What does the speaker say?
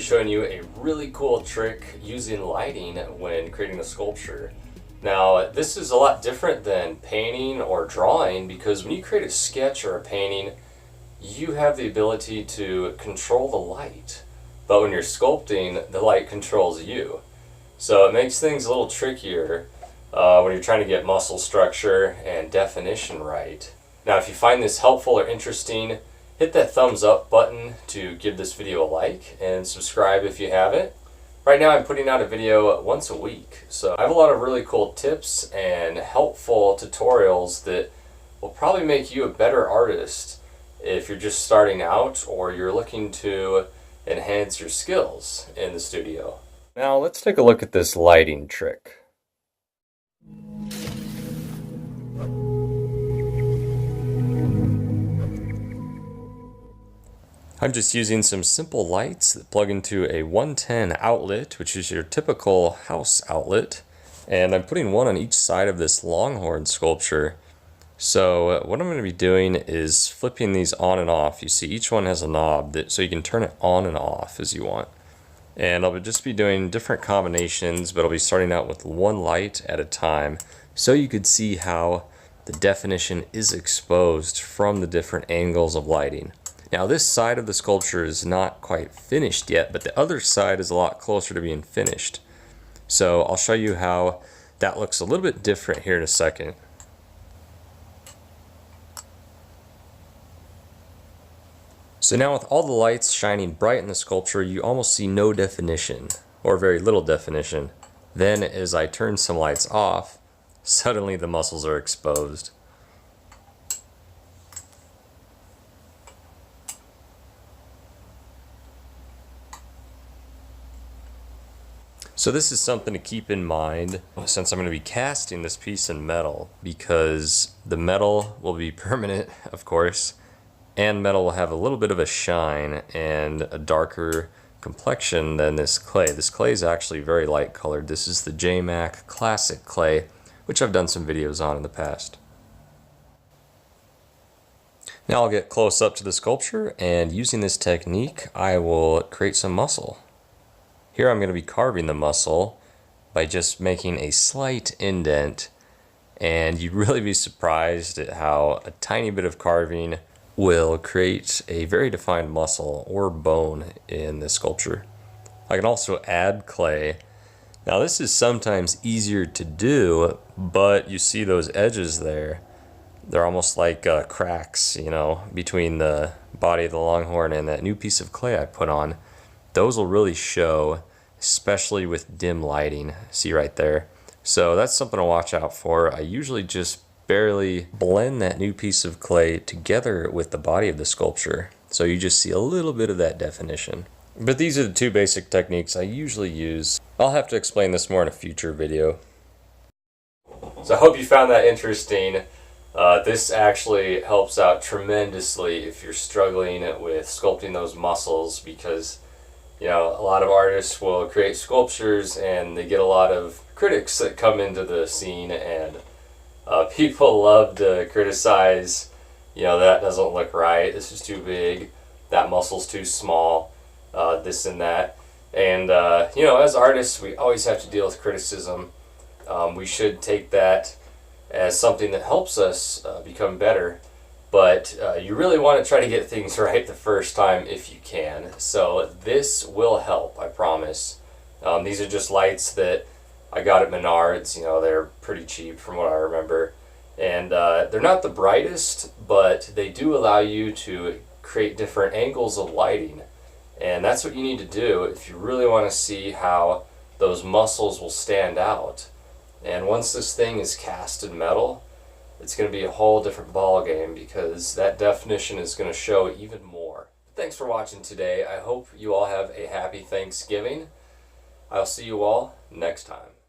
showing you a really cool trick using lighting when creating a sculpture. Now, this is a lot different than painting or drawing because when you create a sketch or a painting, you have the ability to control the light. But when you're sculpting, the light controls you. So it makes things a little trickier when you're trying to get muscle structure and definition right. Now, if you find this helpful or interesting, hit that thumbs up button to give this video a like and subscribe if you haven't. Right now I'm putting out a video once a week, so I have a lot of really cool tips and helpful tutorials that will probably make you a better artist if you're just starting out or you're looking to enhance your skills in the studio. Now let's take a look at this lighting trick. I'm just using some simple lights that plug into a 110 outlet, which is your typical house outlet, and I'm putting one on each side of this longhorn sculpture. So what I'm going to be doing is flipping these on and off. You see each one has a knob so you can turn it on and off as you want. And I'll just be doing different combinations, but I'll be starting out with one light at a time so you could see how the definition is exposed from the different angles of lighting. Now this side of the sculpture is not quite finished yet, but the other side is a lot closer to being finished. So I'll show you how that looks a little bit different here in a second. So now with all the lights shining bright in the sculpture, you almost see no definition, or very little definition. Then as I turn some lights off, suddenly the muscles are exposed. So this is something to keep in mind since I'm going to be casting this piece in metal, because the metal will be permanent, of course, and metal will have a little bit of a shine and a darker complexion than this clay. This clay is actually very light colored. This is the JMac Classic clay, which I've done some videos on in the past. Now I'll get close up to the sculpture, and using this technique I will create some muscle. Here I'm going to be carving the muscle by just making a slight indent, and you'd really be surprised at how a tiny bit of carving will create a very defined muscle or bone in this sculpture. I can also add clay. Now this is sometimes easier to do, but you see those edges there. They're almost like cracks, you know, between the body of the longhorn and that new piece of clay I put on. Those will really show, especially with dim lighting. See right there. So that's something to watch out for. I usually just barely blend that new piece of clay together with the body of the sculpture, so you just see a little bit of that definition. But these are the two basic techniques I usually use. I'll have to explain this more in a future video. So I hope you found that interesting. This actually helps out tremendously if you're struggling with sculpting those muscles, because you know, a lot of artists will create sculptures and they get a lot of critics that come into the scene, and people love to criticize, you know, that doesn't look right, this is too big, that muscle's too small, this and that. And you know, as artists we always have to deal with criticism. We should take that as something that helps us become better. But you really want to try to get things right the first time if you can. So this will help, I promise. These are just lights that I got at Menards. You know, they're pretty cheap from what I remember. And they're not the brightest, but they do allow you to create different angles of lighting. And that's what you need to do if you really want to see how those muscles will stand out. And once this thing is cast in metal, it's going to be a whole different ball game, because that definition is going to show even more. Thanks for watching today. I hope you all have a happy Thanksgiving. I'll see you all next time.